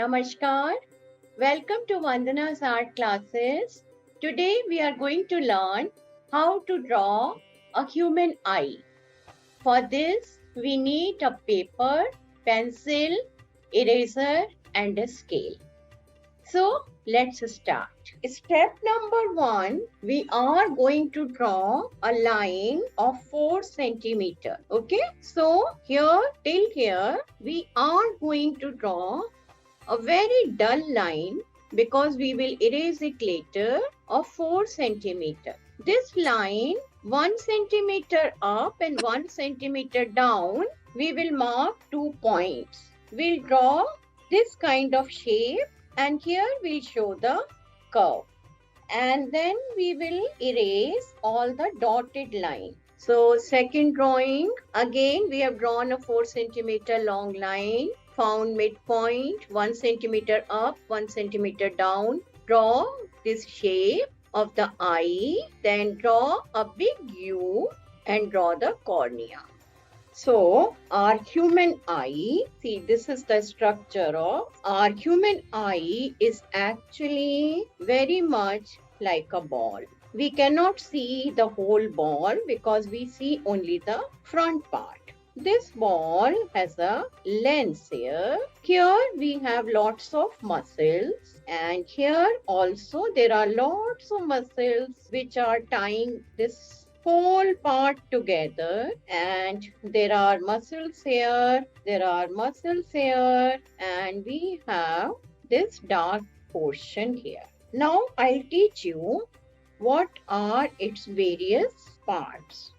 Namaskar. Welcome to Vandana's art classes. Today we are going to learn how to draw a human eye. For this, we need a paper, pencil, eraser, and a scale. So let's start. Step number 1, we are going to draw a line of 4 centimeter. Okay, so here till here we are going to draw a very dull line because we will erase it later of 4 centimeter. This line 1 centimeter up and 1 centimeter down, we will mark 2 points. We'll draw this kind of shape and here we'll show the curve. And then we will erase all the dotted line. So second drawing, again we have drawn a 4 centimeter long line, found midpoint, 1 centimeter up, 1 centimeter down. Draw this shape of the eye, then draw a big U and draw the cornea. So our human eye, see this is the structure of our human eye is actually very much like a ball. We cannot see the whole ball because we see only the front part. This ball has a lens here. Here we have lots of muscles and here also there are lots of muscles which are tying this whole part together, and there are muscles here, and we have this dark portion here. Now I'll teach you what are its various parts.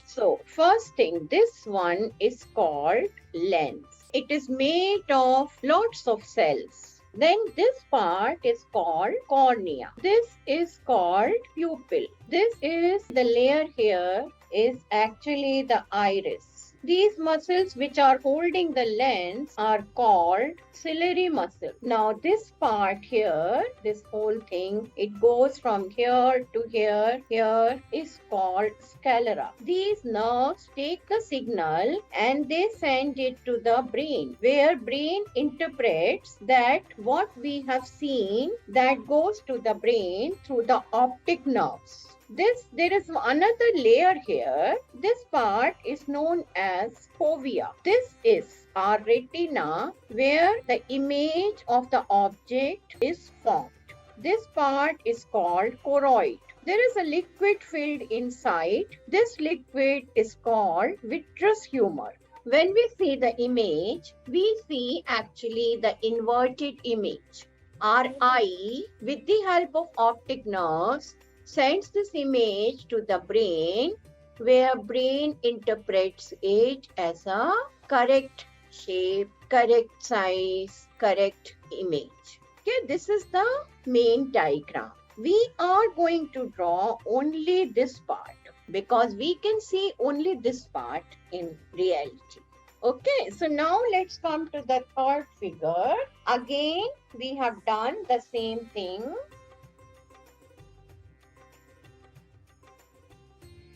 So first thing, this one is called lens. It is made of lots of cells. Then this part is called cornea. This is called pupil. This is the layer here is actually the iris. These muscles which are holding the lens are called ciliary muscle. Now this part here, this whole thing, it goes from here to here, here is called sclera. These nerves take the signal and they send it to the brain, where brain interprets that what we have seen that goes to the brain through the optic nerves. There is another layer here. This part is known as fovea. This is our retina where the image of the object is formed. This part is called choroid. There is a liquid filled inside. This liquid is called vitreous humor. When we see the image, we see actually the inverted image. Our eye, with the help of optic nerves, sends this image to the brain, where brain interprets it as a correct shape, correct size, correct image. Okay, this is the main diagram. We are going to draw only this part because we can see only this part in reality. Okay, so now let's come to the third figure. Again, we have done the same thing.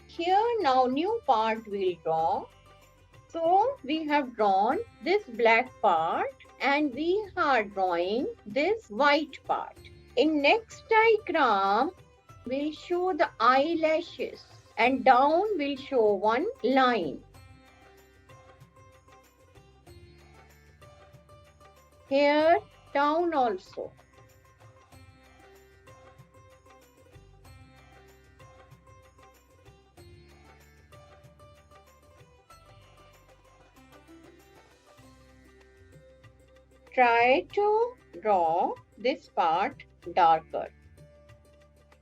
Here now new part we'll draw. So we have drawn this black part and we are drawing this white part. In next diagram, we'll show the eyelashes and down we'll show one line. Here down also. Try to draw this part darker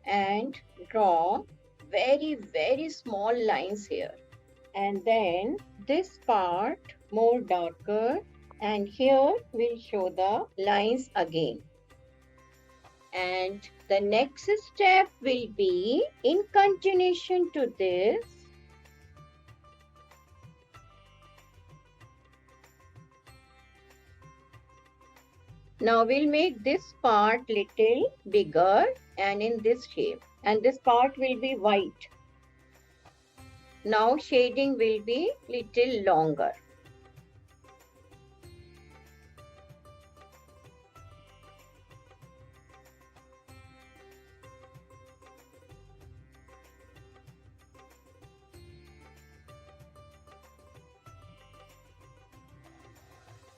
and draw very small lines here, and then this part more darker, and here we'll show the lines again. And the next step will be in continuation to this. Now we'll make this part little bigger and in this shape, and this part will be white. Now shading will be little longer.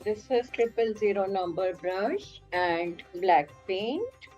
This is 000 number brush and black paint.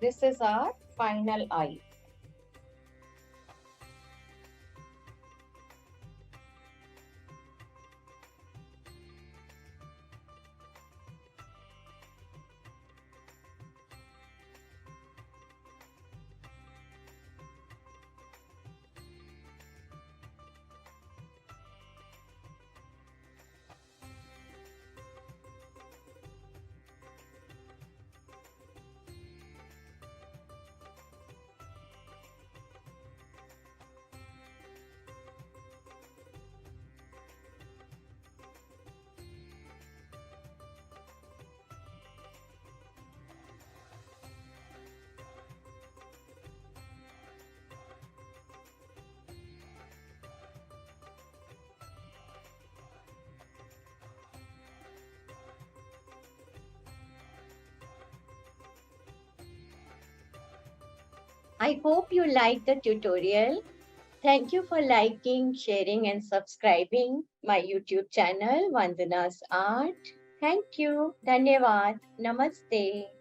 This is our final eye. I hope you liked the tutorial. Thank you for liking, sharing, and subscribing my YouTube channel, Vandana's Art. Thank you. Dhanyavad. Namaste.